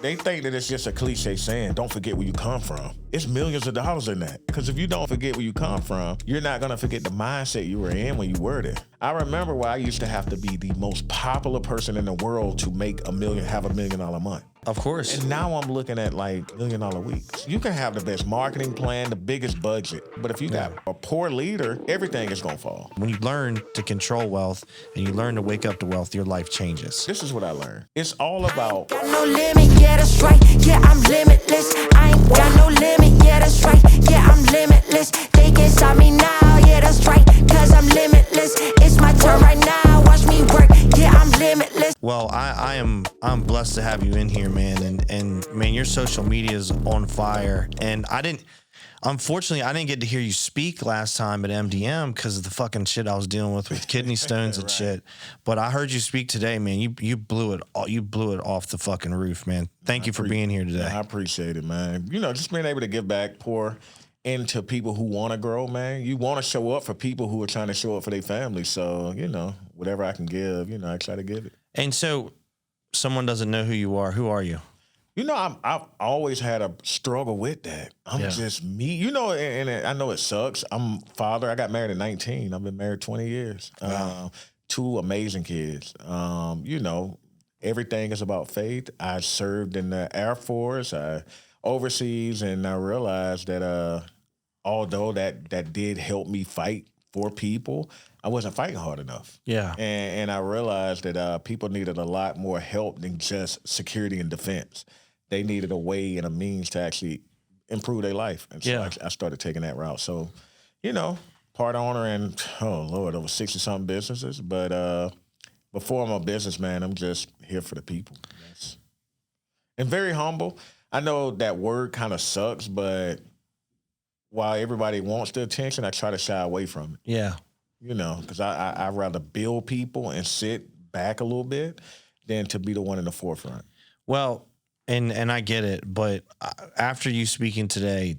They think that it's just a cliche saying, don't forget where you come from. It's millions of dollars in that. Because if you don't forget where you come from, you're not going to forget the mindset you were in when you were there. I remember where I used to have to be the most popular person in the world to make have $1 million a month. Of course. And now I'm looking at like $1 million weeks. You can have the best marketing plan, the biggest budget, but if you got a poor leader, everything is gonna fall. When you learn to control wealth and you learn to wake up to wealth, your life changes. This is what I learned. It's all about. Got no limit, yeah, that's right. Yeah, I'm limitless. I ain't got no limit, yeah, that's right. Yeah, I'm limitless. They can stop me now, yeah, that's right. Cause I'm limitless. It's my turn right now. Watch me work. Yeah, I'm limitless. Well, I'm blessed to have you in here, man. And man, your social media is on fire. And unfortunately, I didn't get to hear you speak last time at MDM because of the fucking shit I was dealing with kidney stones and shit. But I heard you speak today, man. You blew it off the fucking roof, man. Thank you for being here today. I appreciate it, man. You know, just being able to give back, pour into people who want to grow, man. You want to show up for people who are trying to show up for their family. So, you know, whatever I can give, you know, I try to give it. And so someone doesn't know who you are. Who are you? You know, I've always had a struggle with that. I'm just me. You know, and I know it sucks. I'm father. I got married at 19. I've been married 20 years. Wow. 2 amazing kids. You know, everything is about faith. I served in the Air Force, overseas, and I realized that although that did help me fight for people, I wasn't fighting hard enough. Yeah. And I realized that people needed a lot more help than just security and defense. They needed a way and a means to actually improve their life. And so I started taking that route. So, you know, part owner and, oh, Lord, over 60-something businesses. But before I'm a businessman, I'm just here for the people. And very humble. I know that word kind of sucks, but while everybody wants the attention, I try to shy away from it. Yeah. You know, because I'd rather build people and sit back a little bit than to be the one in the forefront. Well, and I get it, but after you speaking today,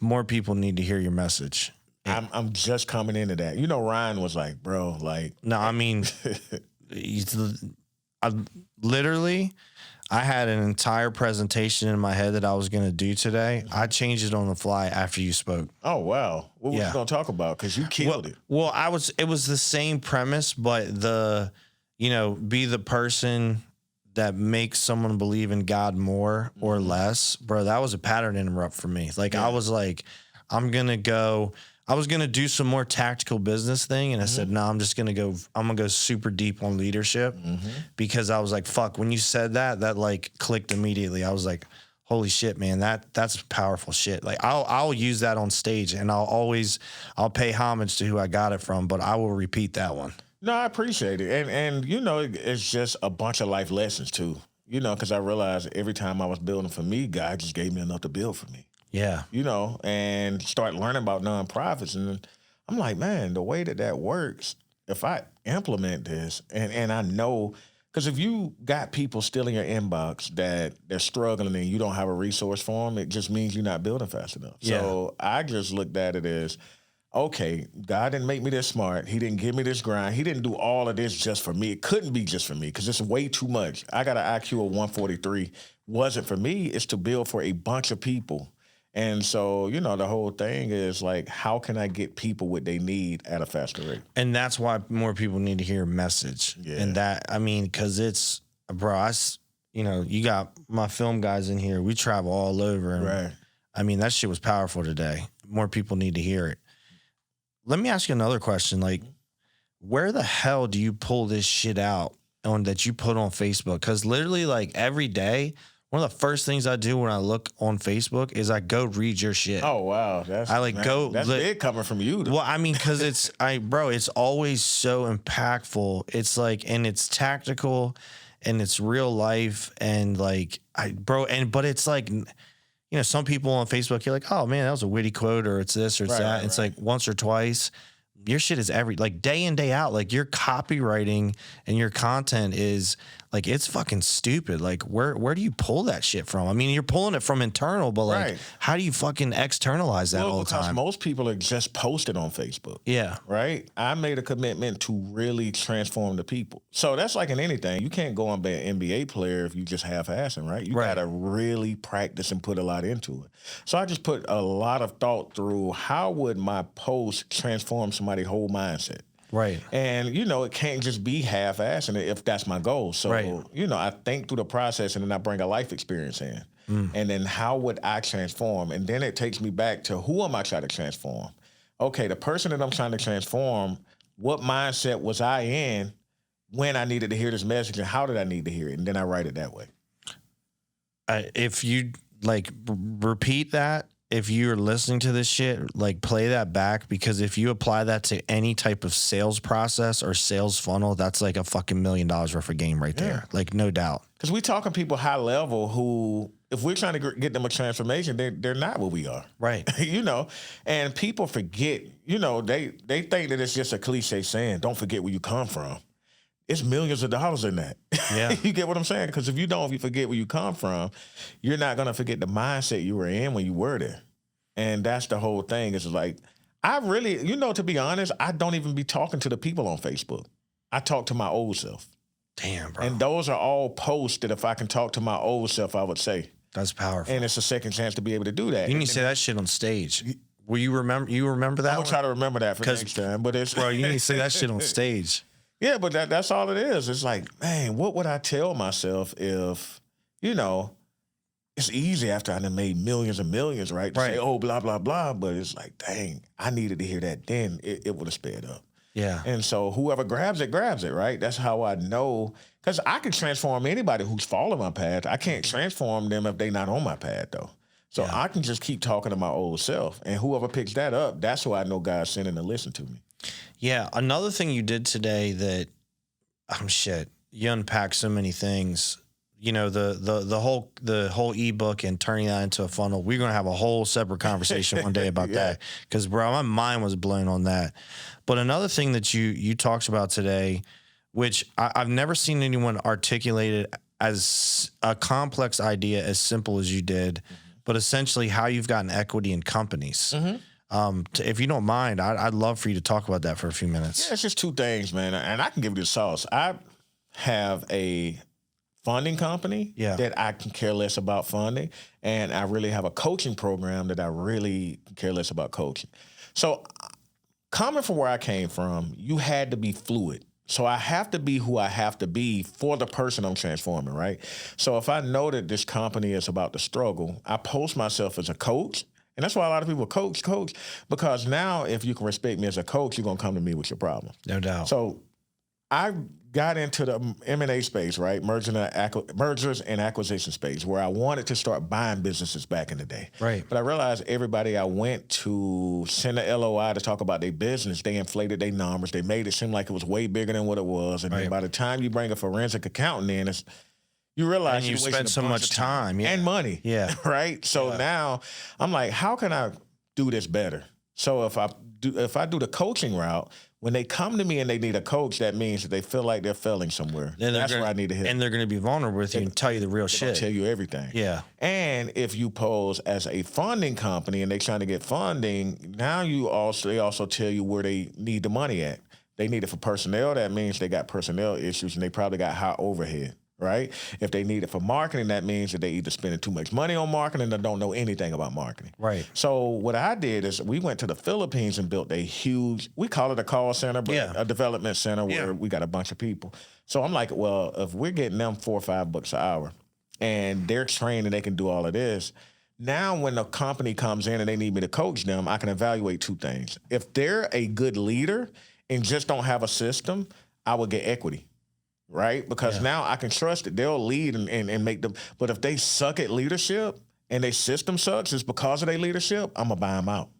more people need to hear your message. I'm just coming into that. You know, Ryan was like, bro, like. No, I mean, I had an entire presentation in my head that I was going to do today. I changed it on the fly after you spoke. Oh, wow. What was you going to talk about? Because you killed it. Well, it was the same premise, but be the person that makes someone believe in God more or less. Bro, that was a pattern interrupt for me. Like, I was like, I was going to do some more tactical business thing. And I said, no, I'm going to go super deep on leadership because I was like, fuck, when you said that like clicked immediately. I was like, holy shit, man, that's powerful shit. Like I'll use that on stage and I'll pay homage to who I got it from, but I will repeat that one. No, I appreciate it. And you know, it's just a bunch of life lessons too, you know, because I realized every time I was building for me, God just gave me enough to build for me. Yeah. You know, and start learning about nonprofits. And I'm like, man, the way that works, if I implement this and I know, because if you got people still in your inbox that they're struggling and you don't have a resource for them, it just means you're not building fast enough. Yeah. So I just looked at it as, okay, God didn't make me this smart. He didn't give me this grind. He didn't do all of this just for me. It couldn't be just for me because it's way too much. I got an IQ of 143. Wasn't for me. It's to build for a bunch of people. And so, you know, the whole thing is like, how can I get people what they need at a faster rate? And that's why more people need to hear a message. Yeah. And that, I mean, because it's, bro, you got my film guys in here. We travel all over. And right. I mean, that shit was powerful today. More people need to hear it. Let me ask you another question. Like, where the hell do you pull this shit out that you put on Facebook? Because literally, like, every day, one of the first things I do when I look on Facebook is I go read your shit. Oh, wow. That's big coming from you. Well, I mean, because it's always so impactful. It's like, and it's tactical and it's real life. And like, but it's like, you know, some people on Facebook, you're like, oh man, that was a witty quote or it's this or it's that. Right. It's like once or twice. your shit is like day in, day out. Like your copywriting and your content is like, it's fucking stupid. Like where do you pull that shit from? I mean, you're pulling it from internal, but like, Right. how do you fucking externalize that all the because time? most people are just posted on Facebook. Yeah. Right? I made a commitment to really transform the people. So that's like in anything. You can't go and be an NBA player if you just half-assing, right? You Right. got to really practice and put a lot into it. So I just put a lot of thought through how would my post transform somebody's whole mindset. Right. And, it can't just be half-assing it if that's my goal. So, Right. I think through the process and then I bring a life experience in. And then how would I transform? And then it takes me back to who am I trying to transform? Okay, the person that I'm trying to transform, what mindset was I in when I needed to hear this message and how did I need to hear it? And then I write it that way. If you like repeat that, if you're listening to this shit, like play that back, because if you apply that to any type of sales process or sales funnel, that's like a fucking $1 million worth of game right there. Like no doubt. Because we talking people high level who, if we're trying to get them a transformation, they're not what we are. Right. And people forget, they think that it's just a cliche saying, don't forget where you come from. It's millions of dollars in that. Yeah. You get what I'm saying? Because if you forget where you come from, you're not going to forget the mindset you were in when you were there. And that's the whole thing. It's like, I really, to be honest, I don't even be talking to the people on Facebook. I talk to my old self. Damn, bro. And those are all posts that if I can talk to my old self, I would say. That's powerful. And it's a second chance to be able to do that. You need to say that shit on stage. Will you remember that? I'm gonna try to remember that for next time. But it's bro, you need to say that shit on stage. Yeah, but that's all it is. It's like, man, what would I tell myself if, it's easy after I done made millions and millions, right? To say, oh, blah, blah, blah. But it's like, dang, I needed to hear that then. It would have sped up. Yeah. And so whoever grabs it, right? That's how I know. Because I can transform anybody who's following my path. I can't transform them if they're not on my path, though. So I can just keep talking to my old self. And whoever picks that up, that's who I know God's sending to listen to me. Yeah. Another thing you did today that, you unpacked so many things. The whole ebook and turning that into a funnel. We're gonna have a whole separate conversation one day about that, because bro, my mind was blown on that. But another thing that you talked about today, which I've never seen anyone articulate it as a complex idea as simple as you did, but essentially how you've gotten equity in companies. If you don't mind, I'd love for you to talk about that for a few minutes. Yeah, it's just two things, man, and I can give you the sauce. I have a funding company that I can care less about funding, and I really have a coaching program that I really care less about coaching. So coming from where I came from, you had to be fluid. So I have to be who I have to be for the person I'm transforming, right? So if I know that this company is about the struggle, I post myself as a coach. And that's why a lot of people coach, because now if you can respect me as a coach, you're going to come to me with your problem. No doubt. So I got into the M&A space, right? Mergers and acquisition space, where I wanted to start buying businesses back in the day. Right. But I realized everybody I went to send a LOI to talk about their business, they inflated their numbers. They made it seem like it was way bigger than what it was. And then by the time you bring a forensic accountant in, you realize and you spend so much time and money. Yeah. Right? So now I'm like, how can I do this better? So if I do the coaching route, when they come to me and they need a coach, that means that they feel like they're failing somewhere. That's where I need to hit. And they're going to be vulnerable with you and tell you the real shit. Tell you everything. Yeah. And if you pose as a funding company and they're trying to get funding, now they also tell you where they need the money at. They need it for personnel. That means they got personnel issues and they probably got high overhead. Right? If they need it for marketing, that means that they either spending too much money on marketing or don't know anything about marketing. Right. So what I did is we went to the Philippines and built a huge, we call it a call center, but a development center where we got a bunch of people. So I'm like, well, if we're getting them $4 or $5 an hour and they're trained and they can do all of this, now when the company comes in and they need me to coach them, I can evaluate two things. If they're a good leader and just don't have a system, I will get equity. Right? Because now I can trust that they'll lead and make them. But if they suck at leadership and their system sucks, it's because of their leadership, I'm going to buy them out.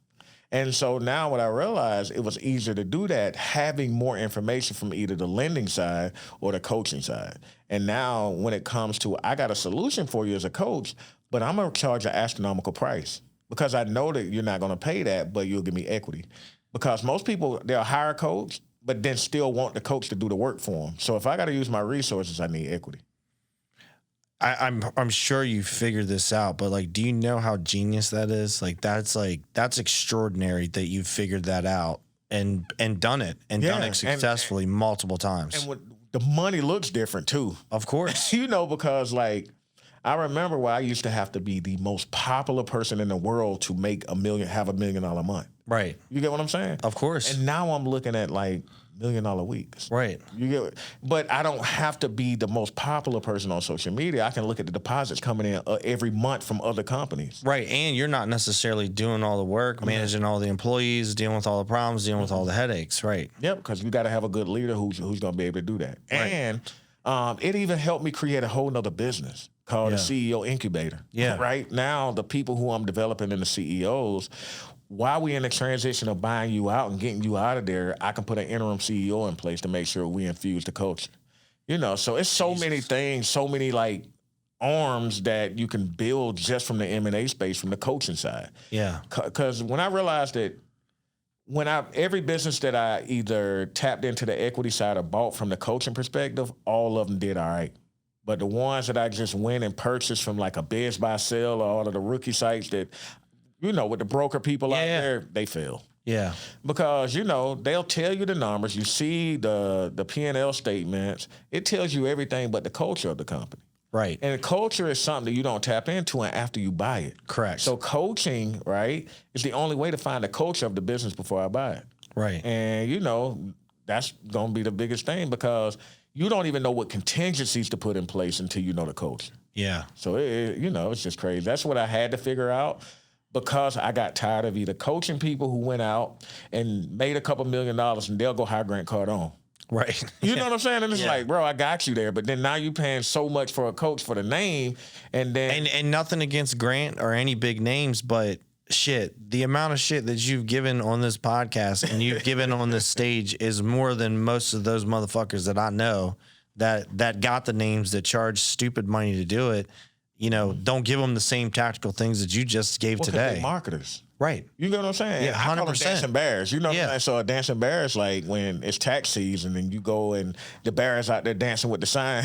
And so now what I realized, it was easier to do that having more information from either the lending side or the coaching side. And now when it comes to, I got a solution for you as a coach, but I'm going to charge an astronomical price because I know that you're not going to pay that, but you'll give me equity. because most people, they'll hire a coach, but then still want the coach to do the work for them. So if I got to use my resources, I need equity. I'm sure you figured this out, but like, do you know how genius that is? That's extraordinary that you figured that out and done it and done it successfully multiple times. And the money looks different too. Of course. Because like, I remember where I used to have to be the most popular person in the world to make have $1 million a month. Right. You get what I'm saying? Of course. And now I'm looking at like $1 million weeks. Right. You get it? But I don't have to be the most popular person on social media. I can look at the deposits coming in every month from other companies. Right. And you're not necessarily doing all the work, managing all the employees, dealing with all the problems, dealing with all the headaches. Right. Yep. Because you got to have a good leader who's going to be able to do that. Right. And it even helped me create a whole nother business called the CEO Incubator. Yeah. Right now, the people who I'm developing in the CEOs, while we in the transition of buying you out and getting you out of there, I can put an interim CEO in place to make sure we infuse the culture. So it's so many things, so many like arms that you can build just from the M&A space, from the coaching side. Yeah. Because when I realized that every business that I either tapped into the equity side or bought from the coaching perspective, all of them did all right. But the ones that I just went and purchased from like a Biz Buy Sell or all of the rookie sites that, with the broker people out there, they fail. Yeah. Because, they'll tell you the numbers. You see the P&L statements. It tells you everything but the culture of the company. Right. And the culture is something that you don't tap into after you buy it. Correct. So coaching, right, is the only way to find the culture of the business before I buy it. Right. And, that's going to be the biggest thing because you don't even know what contingencies to put in place until you know the culture. Yeah. So, it's just crazy. That's what I had to figure out because I got tired of either coaching people who went out and made a couple $1 million and they'll go hire Grant Cardone. Right. You know what I'm saying? And it's like, bro, I got you there. But then now you paying so much for a coach for the name. And then. And nothing against Grant or any big names, but shit, the amount of shit that you've given on this podcast and you've given on this stage is more than most of those motherfuckers that I know that got the names that charge stupid money to do it. Don't give them the same tactical things that you just gave today. They're marketers. Right. You know what I'm saying? Yeah, 100%. I call them dancing bears. You know what I'm saying? So a dancing bear is like when it's tax season and you go and the bear is out there dancing with the sign,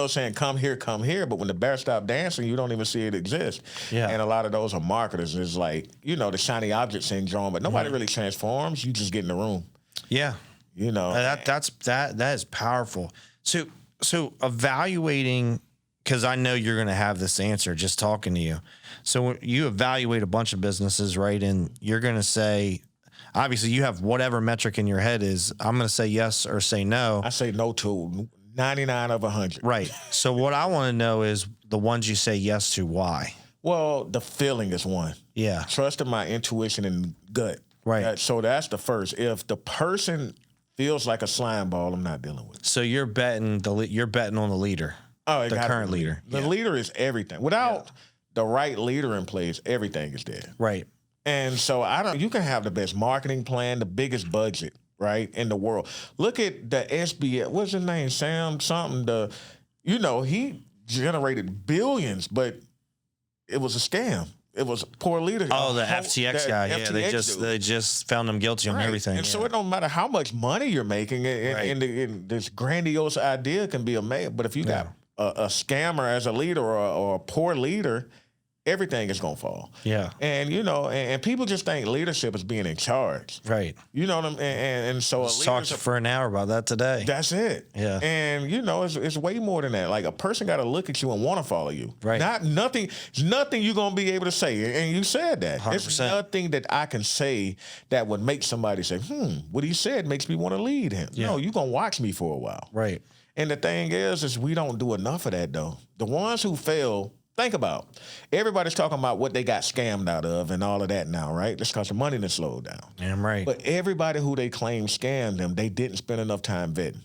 saying, come here. But when the bear stop dancing, you don't even see it exist. Yeah. And a lot of those are marketers. It's like, the shiny object syndrome, but nobody really transforms. You just get in the room. Yeah. That is powerful. So evaluating, because I know you're going to have this answer just talking to you. So you evaluate a bunch of businesses, right? And you're going to say, obviously you have whatever metric in your head is, I'm going to say yes or say no. I say no to 99 of 100. Right. So what I want to know is the ones you say yes to, why? Well, the feeling is one. Yeah. Trusting my intuition and gut. Right. So that's the first. If the person feels like a slime ball, I'm not dealing with it. So you're betting on the leader. Oh, the current leader. The leader is everything. Without the right leader in place, everything is dead. Right. And so you can have the best marketing plan, the biggest budget, right, in the world. Look at the SBA. What's his name? Sam something. He generated billions, but it was a scam. It was poor leadership. Oh, the FTX guy. Yeah, they just found him guilty on everything. And so it don't matter how much money you're making, and this grandiose idea can be amazing. But if you got a scammer as a leader or a poor leader, everything is going to fall. Yeah. And, and people just think leadership is being in charge. Right. You know what I mean? And so talked for an hour about that today. That's it. Yeah. And, it's way more than that. Like a person got to look at you and want to follow you. Right. Nothing you're going to be able to say. And you said that. 100%. It's nothing that I can say that would make somebody say, what he said makes me want to lead him. Yeah. No, you're going to watch me for a while. Right. And the thing is we don't do enough of that, though. The ones who fail, think about, everybody's talking about what they got scammed out of and all of that now, right? That's because the money done slowed down. Damn right. But everybody who they claim scammed them, they didn't spend enough time vetting.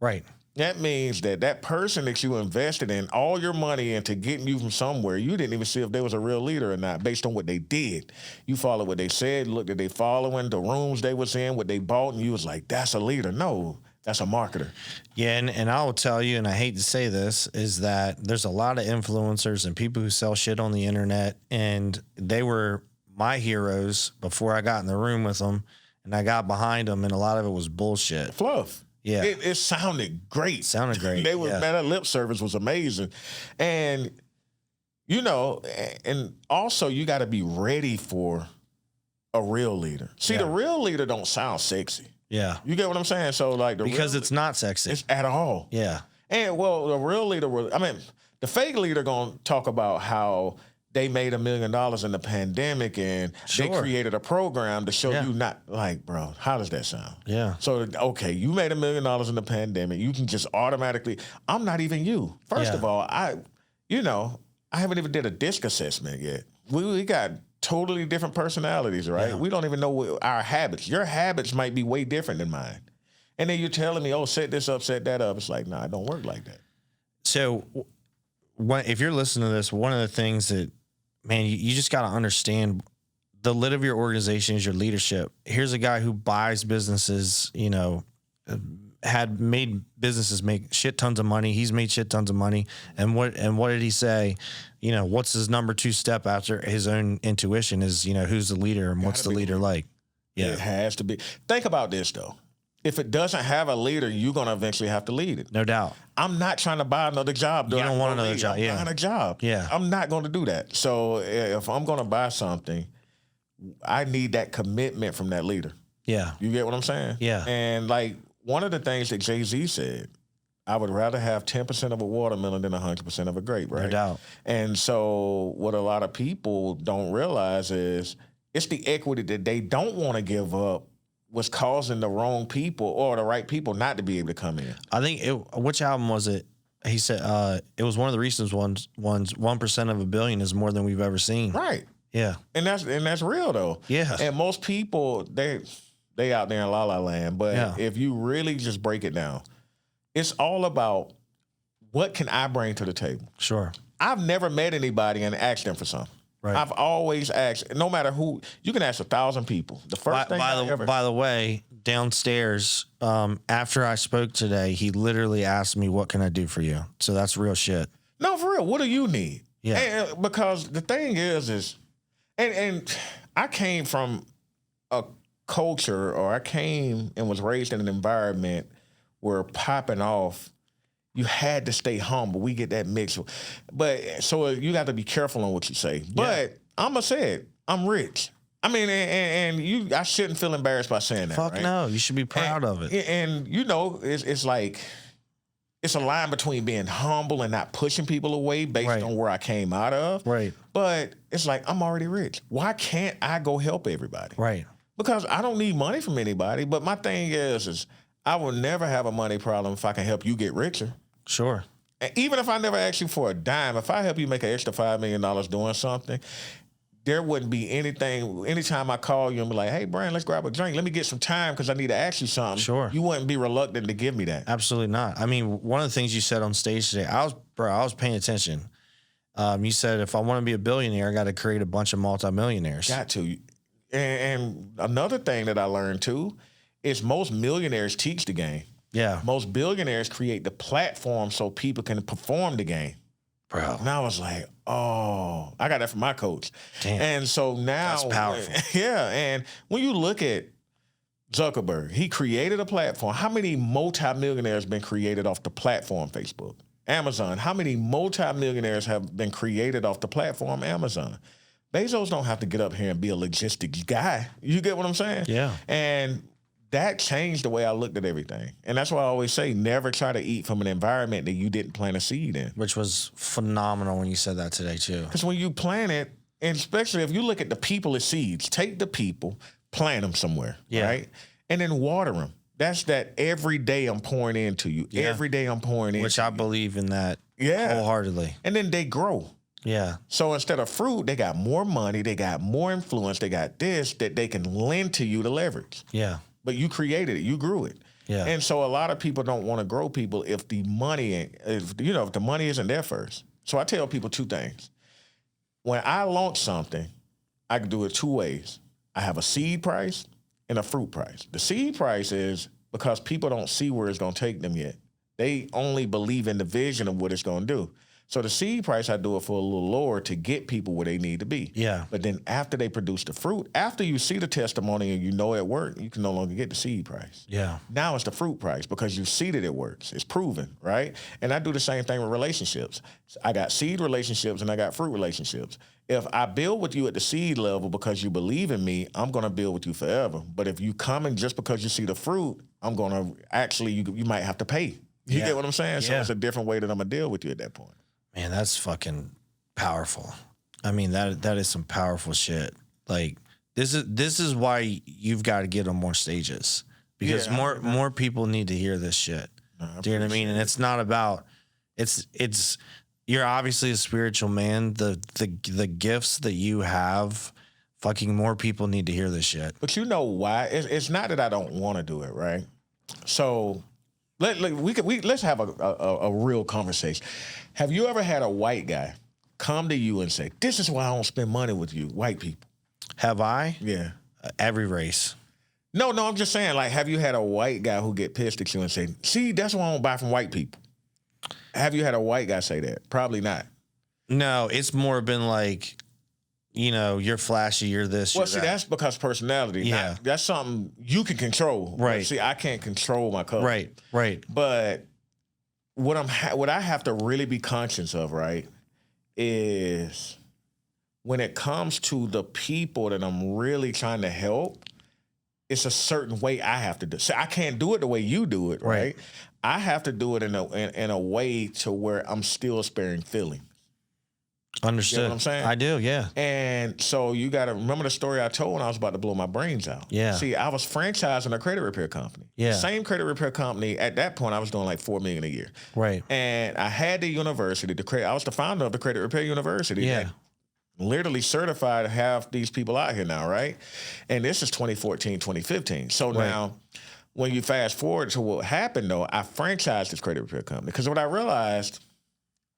Right. That means that person that you invested in all your money into getting you from somewhere, you didn't even see if they was a real leader or not based on what they did. You followed what they said, looked at they following, the rooms they was in, what they bought, and you was like, that's a leader. No, that's a marketer. Yeah, and I will tell you, and I hate to say this, is that there's a lot of influencers and people who sell shit on the internet, and they were my heroes before I got in the room with them. and I got behind them, and a lot of it was bullshit. Fluff. Yeah. It sounded great. Sounded great. They were, yeah. man, that lip service was amazing. And, you know, and also you got to be ready for a real leader. See, the real leader don't sound sexy. Yeah. You get what I'm saying? So, like, because it's not sexy. It's at all. Yeah. And, well, the real leader will, I mean, the fake leader going to talk about how they made $1 million in the pandemic and they created a program to show you not, like, bro, how does that sound? Yeah. So, okay, you made $1 million in the pandemic. You can just automatically, I'm not even you. First of all, I haven't even did a DISC assessment yet. We got totally different personalities, right? Yeah. We don't even know our habits. Your habits might be way different than mine. And then you're telling me, oh, set this up, set that up. It's like, nah, it don't work like that. So if you're listening to this, one of the things that, man, you just got to understand the lid of your organization is your leadership. Here's a guy who buys businesses, you know, had made businesses make shit tons of money. He's made shit tons of money. And what did he say? You know, what's his number 2 step after his own intuition is, you know, who's the leader and what's the leader like? Yeah. It has to be. Think about this, though. If it doesn't have a leader, you're going to eventually have to lead it. No doubt. I'm not trying to buy another job. You don't want another job. I'm buying a job. Yeah. I'm not going to do that. So if I'm going to buy something, I need that commitment from that leader. Yeah. You get what I'm saying? Yeah. And like one of the things that Jay-Z said, I would rather have 10% of a watermelon than 100% of a grape, right? No doubt. And so what a lot of people don't realize is it's the equity that they don't want to give up was causing the wrong people or the right people not to be able to come in. I think which album was it? He said it was one of the recent ones. 1% of a billion is more than we've ever seen. Right. Yeah. And that's real though. Yeah. And most people they out there in la la land, but if you really just break it down, it's all about what can I bring to the table. Sure. I've never met anybody and asked them for something. Right. I've always asked, no matter who, you can ask 1,000 people. The first thing by the way, downstairs, after I spoke today, he literally asked me, "What can I do for you?" So that's real shit. No, for real. What do you need? Yeah. And, because the thing is, and I came from a culture, or I came and was raised in an environment where popping off, you had to stay humble. We get that mix. But so you got to be careful on what you say. But I'm going to say it. I'm rich. I mean, and I shouldn't feel embarrassed by saying that. Fuck right? no. You should be proud of it. And you know, it's like, it's a line between being humble and not pushing people away based on where I came out of. Right. But it's like, I'm already rich. Why can't I go help everybody? Right. Because I don't need money from anybody. But my thing is I will never have a money problem if I can help you get richer. Sure. And even if I never ask you for a dime, if I help you make an extra $5 million doing something, there wouldn't be anything. Anytime I call you and be like, "Hey, Brian, let's grab a drink. Let me get some time because I need to ask you something." Sure. You wouldn't be reluctant to give me that. Absolutely not. I mean, one of the things you said on stage today, I was paying attention. You said, if I want to be a billionaire, I got to create a bunch of multi-millionaires. Got to. And another thing that I learned too is most millionaires teach the game. Yeah. Most billionaires create the platform so people can perform the game. Bro. And I was like, oh, I got that from my coach. Damn. And so now. That's powerful. Yeah. And when you look at Zuckerberg, he created a platform. How many multimillionaires been created off the platform Facebook? Amazon. How many multimillionaires have been created off the platform Amazon? Bezos don't have to get up here and be a logistics guy. You get what I'm saying? Yeah. And that changed the way I looked at everything. And that's why I always say, never try to eat from an environment that you didn't plant a seed in. Which was phenomenal when you said that today, too. Because when you plant it, and especially if you look at the people as seeds, take the people, plant them somewhere, right? And then water them. That's that every day I'm pouring into you. Yeah. Every day I'm pouring in. Which I believe in that wholeheartedly. And then they grow. Yeah. So instead of fruit, they got more money, they got more influence, they got this that they can lend to you to leverage. Yeah. But you created it, you grew it. Yeah. And so a lot of people don't want to grow people if the money, if the money isn't there first. So I tell people 2 things. When I launch something, I can do it 2 ways. I have a seed price and a fruit price. The seed price is because people don't see where it's going to take them yet. They only believe in the vision of what it's going to do. So the seed price, I do it for a little lower to get people where they need to be. Yeah. But then after they produce the fruit, after you see the testimony and you know it worked, you can no longer get the seed price. Yeah. Now it's the fruit price because you see that it works. It's proven, right? And I do the same thing with relationships. I got seed relationships and I got fruit relationships. If I build with you at the seed level because you believe in me, I'm going to build with you forever. But if you come in just because you see the fruit, I'm going to actually, you might have to pay. You get what I'm saying? So it's a different way that I'm going to deal with you at that point. Man, that's fucking powerful. I mean, that is some powerful shit. Like this is why you've got to get on more stages because more people need to hear this shit. Do you know what I mean? And it's not about it's you're obviously a spiritual man. The gifts that you have, fucking more people need to hear this shit. But you know why? It's not that I don't want to do it, right? So let's have a real conversation. Have you ever had a white guy come to you and say, "This is why I don't spend money with you, white people"? Have I? Yeah. Every race. No, I'm just saying, like, have you had a white guy who get pissed at you and say, "See, that's why I don't buy from white people"? Have you had a white guy say that? Probably not. No, it's more been like, you know, you're flashy, you're this. Well, you're see, that. that's because personality. Yeah. That's something you can control. Right. But see, I can't control my color. Right. But what I have to really be conscious of, right, is when it comes to the people that I'm really trying to help, it's a certain way I have to do. So I can't do it the way you do it, right? I have to do it in a way to where I'm still sparing feelings. Understood. You know what I'm saying? I do, yeah. And so you got to remember the story I told when I was about to blow my brains out. Yeah. See, I was franchising a credit repair company. Yeah. Same credit repair company. At that point, I was doing like $4 million a year. Right. And I had the university, I was the founder of the Credit Repair University. Yeah. That literally certified half these people out here now, right? And this is 2014, 2015. So now, when you fast forward to what happened, though, I franchised this credit repair company. Because what I realized,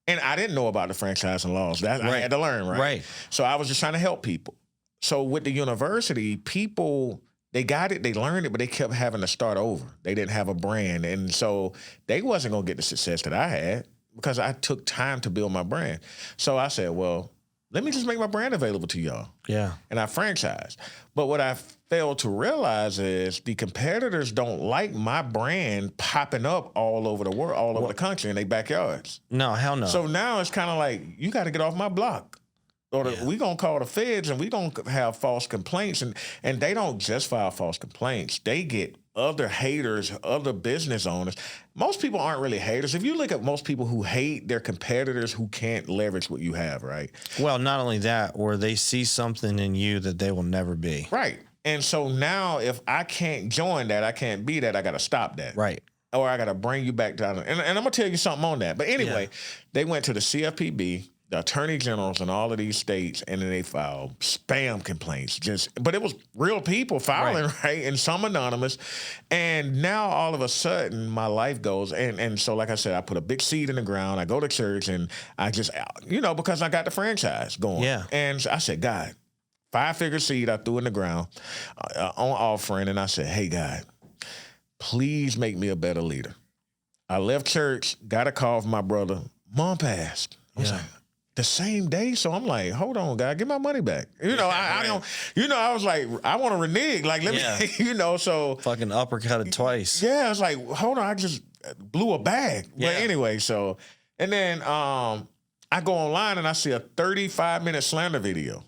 and I didn't know about the franchising laws. I had to learn, right? Right. So I was just trying to help people. So with the university, people, they got it, they learned it, but they kept having to start over. They didn't have a brand. And so they wasn't going to get the success that I had because I took time to build my brand. So I said, well, let me just make my brand available to y'all. Yeah. And I franchised. But what I failed to realize is the competitors don't like my brand popping up all over the world, all over the country in their backyards. No, hell no. So now it's kind of like, you got to get off my block. Or we going to call the feds and we don't have false complaints. And they don't just file false complaints. They get other haters, other business owners. Most people aren't really haters. If you look at most people who hate their competitors who can't leverage what you have, right? Well, not only that, or they see something in you that they will never be. Right. And so now if I can't join that, I can't be that, I got to stop that. Right. Or I got to bring you back down. And I'm going to tell you something on that. But anyway, they went to the CFPB, the attorney generals in all of these states, and then they filed spam complaints. But it was real people filing, right? And some anonymous. And now all of a sudden my life goes, and so like I said, I put a big seed in the ground. I go to church and I just, because I got the franchise going. Yeah. And I said, God, 5-figure seed I threw in the ground on offering. And I said, hey, God, please make me a better leader. I left church, got a call from my brother. Mom passed. I was like, the same day. So I'm like, hold on, God, give my money back. I don't, I was like, I want to renege. Like, let me, so. Fucking uppercutted twice. Yeah, I was like, hold on, I just blew a bag. Yeah. But anyway, so, and then I go online and I see a 35-minute Slander video.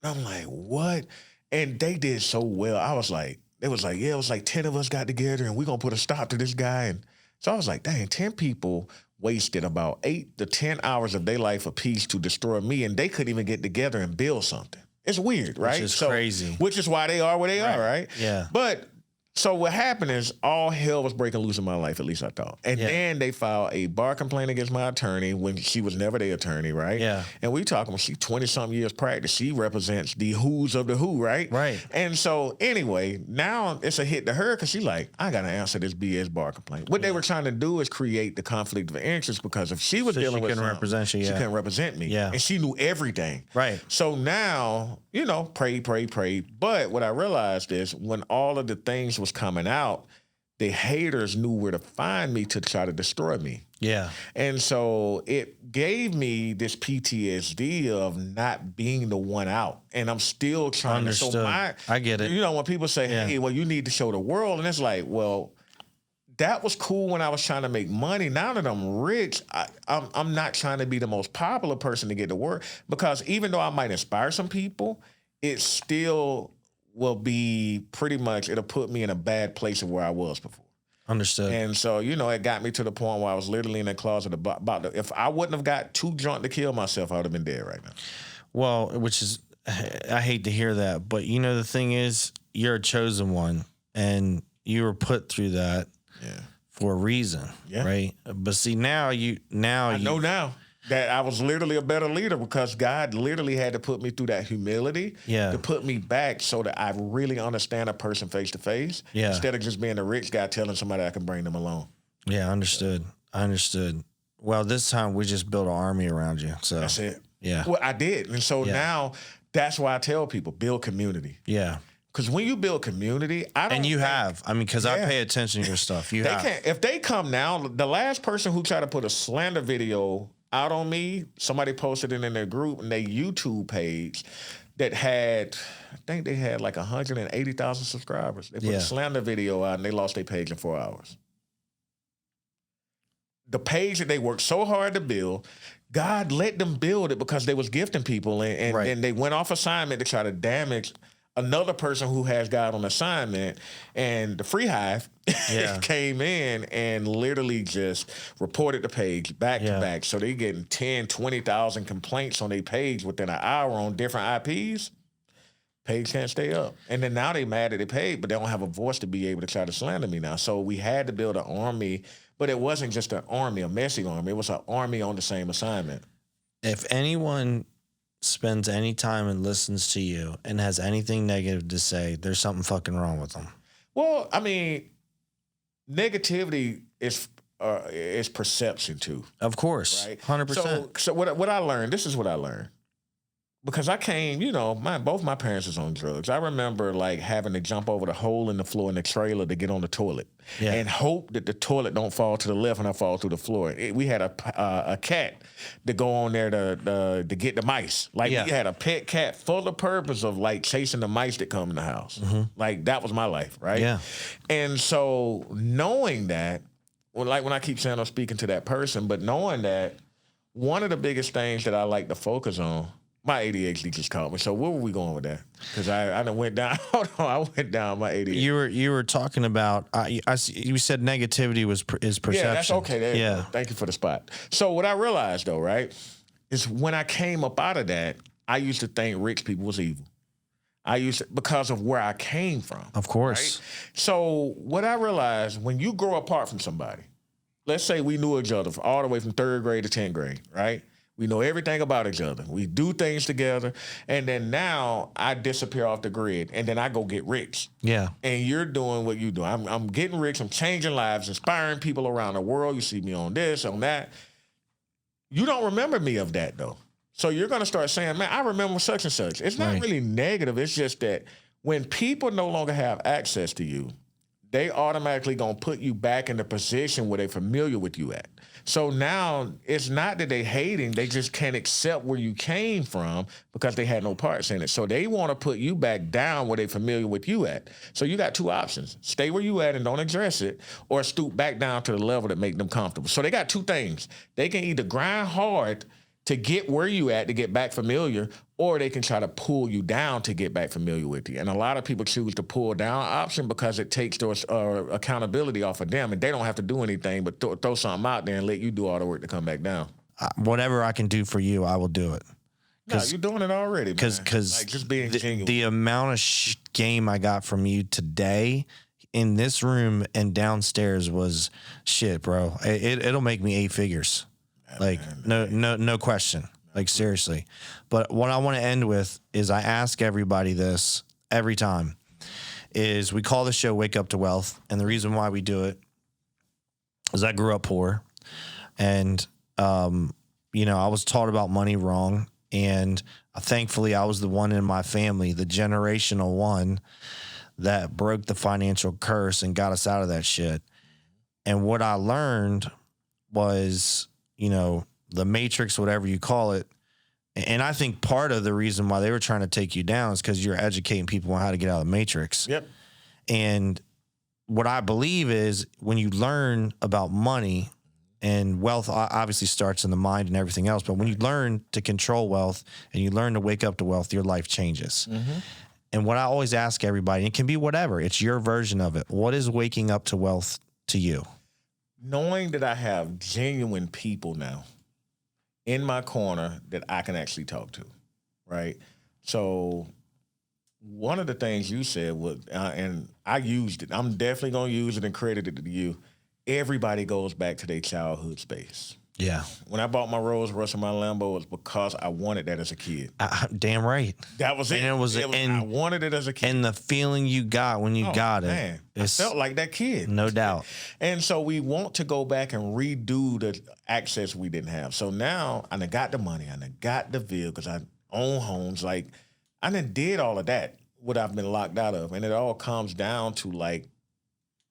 I'm like, what? And they did so well. I was like, it was like 10 of us got together and we're going to put a stop to this guy. And so I was like, dang, 10 people wasted about 8 to 10 hours of their life apiece to destroy me, and they couldn't even get together and build something. It's weird, right? Which is crazy. Which is why they are where they are, right? Yeah. But so what happened is all hell was breaking loose in my life, at least I thought. And then they filed a bar complaint against my attorney when she was never their attorney, right? Yeah. And we talking, she 20-something years practice. She represents the who's of the who, right? Right. And so anyway, now it's a hit to her because she's like, I got to answer this BS bar complaint. What they were trying to do is create the conflict of interest because if she was dealing with couldn't represent you, she couldn't represent me. Yeah. And she knew everything. Right. So now, pray. But what I realized is when all of the things was coming out, the haters knew where to find me to try to destroy me. Yeah. And so it gave me this PTSD of not being the one out. And I'm still trying Understood. to. So I get it. You know, when people say, hey, well, you need to show the world. And it's like, well, that was cool when I was trying to make money. Now that I'm rich, I'm not trying to be the most popular person to get the word. Because even though I might inspire some people, it still will be pretty much, it'll put me in a bad place of where I was before. Understood. And so, you know, it got me to the point where I was literally in the closet about if I wouldn't have got too drunk to kill myself, I would have been dead right now. Well, which is, I hate to hear that, but you know, the thing is, you're a chosen one and you were put through that for a reason, right? But see, I know now that I was literally a better leader because God literally had to put me through that humility to put me back so that I really understand a person face to face instead of just being a rich guy telling somebody I can bring them along. Yeah, understood. I understood. Well, this time we just built an army around you. So that's it. Yeah. Well, I did. And so now that's why I tell people, build community. Yeah. Because when you build community, I pay attention to your stuff. If they come now, the last person who tried to put a slander video out on me, somebody posted it in their group and their YouTube page that had, I think they had like 180,000 subscribers. They put a slander video out and they lost their page in 4 hours. The page that they worked so hard to build, God let them build it because they was gifting people and they went off assignment to try to damage another person who has God on assignment, and the Free Hive came in and literally just reported the page back to back. So they getting 10, 20,000 complaints on their page within an hour on different IPs. Page can't stay up. And then now they mad at their page, but they don't have a voice to be able to try to slander me now. So we had to build an army, but it wasn't just an army, a messy army. It was an army on the same assignment. If anyone spends any time and listens to you and has anything negative to say, there's something fucking wrong with them. Well, I mean, negativity is perception too. Of course, right? 100%. So what I learned, this is what I learned. Because I came, you know, both my parents was on drugs. I remember like having to jump over the hole in the floor in the trailer to get on the toilet and hope that the toilet don't fall to the left and I fall through the floor. We had a cat to go on there to get the mice. Like we had a pet cat for the purpose of like chasing the mice that come in the house. Like that was my life, right? Yeah. And so knowing that, well, like when I keep saying I'm speaking to that person, but knowing that one of the biggest things that I like to focus on, my ADHD just caught me. So where were we going with that? Because I done went down. Hold on, I went down my ADHD. You were talking about. You said negativity is perception. Yeah, that's okay. There you go. Thank you for the spot. So what I realized though, right, is when I came up out of that, I used to think rich people was evil. Because of where I came from. Of course. Right? So what I realized, when you grow apart from somebody, let's say we knew each other all the way from 3rd grade to 10th grade, right? We know everything about each other. We do things together. And then now I disappear off the grid and then I go get rich. Yeah. And you're doing what you do. I'm getting rich. I'm changing lives, inspiring people around the world. You see me on this, on that. You don't remember me of that though. So you're going to start saying, man, I remember such and such. It's not really negative. It's just that when people no longer have access to you, they automatically going to put you back in the position where they're familiar with you at. So now it's not that they hating, they just can't accept where you came from because they had no parts in it. So they want to put you back down where they're familiar with you at. So you got two options. Stay where you at and don't address it, or stoop back down to the level that make them comfortable. So they got two things. They can either grind hard to get where you at, to get back familiar, or they can try to pull you down to get back familiar with you. And a lot of people choose the pull down option because it takes those accountability off of them, and they don't have to do anything but throw something out there and let you do all the work to come back down. Whatever I can do for you, I will do it. No, you're doing it already, man. Because like, just being genuine. The amount of game I got from you today in this room and downstairs was shit, bro. It'll make me 8 figures. Like, no question. Like, seriously. But what I want to end with is I ask everybody this every time, is we call the show Wake Up to Wealth. And the reason why we do it is I grew up poor. And, you know, I was taught about money wrong. And thankfully, I was the one in my family, the generational one, that broke the financial curse and got us out of that shit. And what I learned was, you know, the matrix, whatever you call it. And I think part of the reason why they were trying to take you down is because you're educating people on how to get out of the matrix. Yep. And what I believe is when you learn about money, and wealth obviously starts in the mind and everything else, but when you learn to control wealth and you learn to wake up to wealth, your life changes. And what I always ask everybody, it can be whatever, it's your version of it. What is waking up to wealth to you? Knowing that I have genuine people now in my corner that I can actually talk to, right? So one of the things you said was, and I used it, I'm definitely going to use it and credit it to you. Everybody goes back to their childhood space. Yeah. When I bought my Rolls Royce and my Lambo, it was because I wanted that as a kid. Damn right. That was it. And I wanted it as a kid. And the feeling you got when you got it. I felt like that kid. No doubt. And so we want to go back and redo the access we didn't have. So now I done got the money, I done got the vehicles, I own homes. Like, I done did all of that, what I've been locked out of. And it all comes down to, like,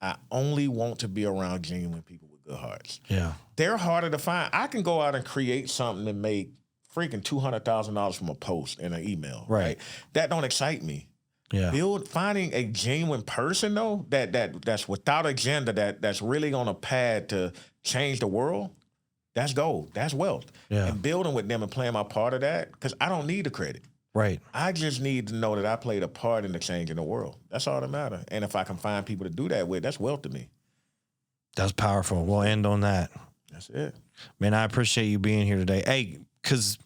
I only want to be around genuine people with good hearts. Yeah. They're harder to find. I can go out and create something and make freaking $200,000 from a post in an email. Right. That don't excite me. Yeah. Finding a genuine person though, that's without agenda, that's really on a path to change the world, that's gold. That's wealth. Yeah. And building with them and playing my part of that, because I don't need the credit. Right. I just need to know that I played a part in the change in the world. That's all that matters. And if I can find people to do that with, that's wealth to me. That's powerful. We'll end on that. That's it. Man, I appreciate you being here today. Hey, because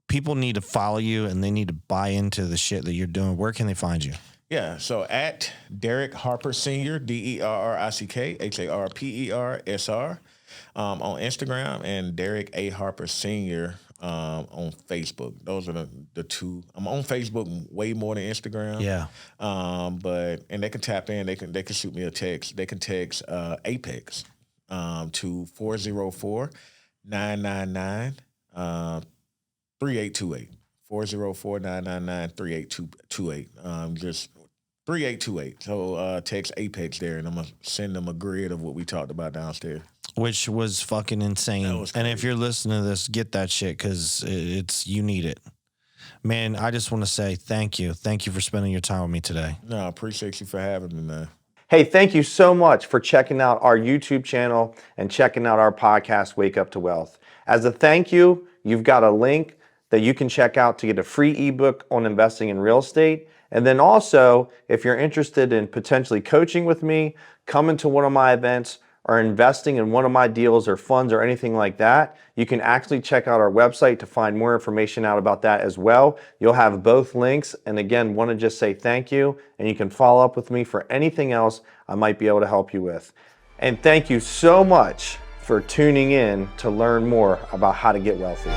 people need to follow you and they need to buy into the shit that you're doing. Where can they find you? Yeah, so at Derrick Harper Sr, DerrickHarpersr, on Instagram, and Derrick A. Harper Sr. On Facebook. Those are the two. I'm on Facebook way more than Instagram. Yeah. But they can tap in. They can shoot me a text. They can text Apex to 404-999-3828. 404-999-3828. Just 3828. So text Apex there, and I'm gonna send them a grid of what we talked about downstairs. Which was fucking insane. And if you're listening to this, get that shit, because you need it. Man, I just want to say thank you. Thank you for spending your time with me today. No, I appreciate you for having me, man. Hey, thank you so much for checking out our YouTube channel and checking out our podcast, Wake Up to Wealth. As a thank you, you've got a link that you can check out to get a free ebook on investing in real estate. And then also, if you're interested in potentially coaching with me, coming to one of my events, or investing in one of my deals or funds or anything like that, you can actually check out our website to find more information out about that as well. You'll have both links. And again, want to just say thank you, and you can follow up with me for anything else I might be able to help you with. And thank you so much for tuning in to learn more about how to get wealthy.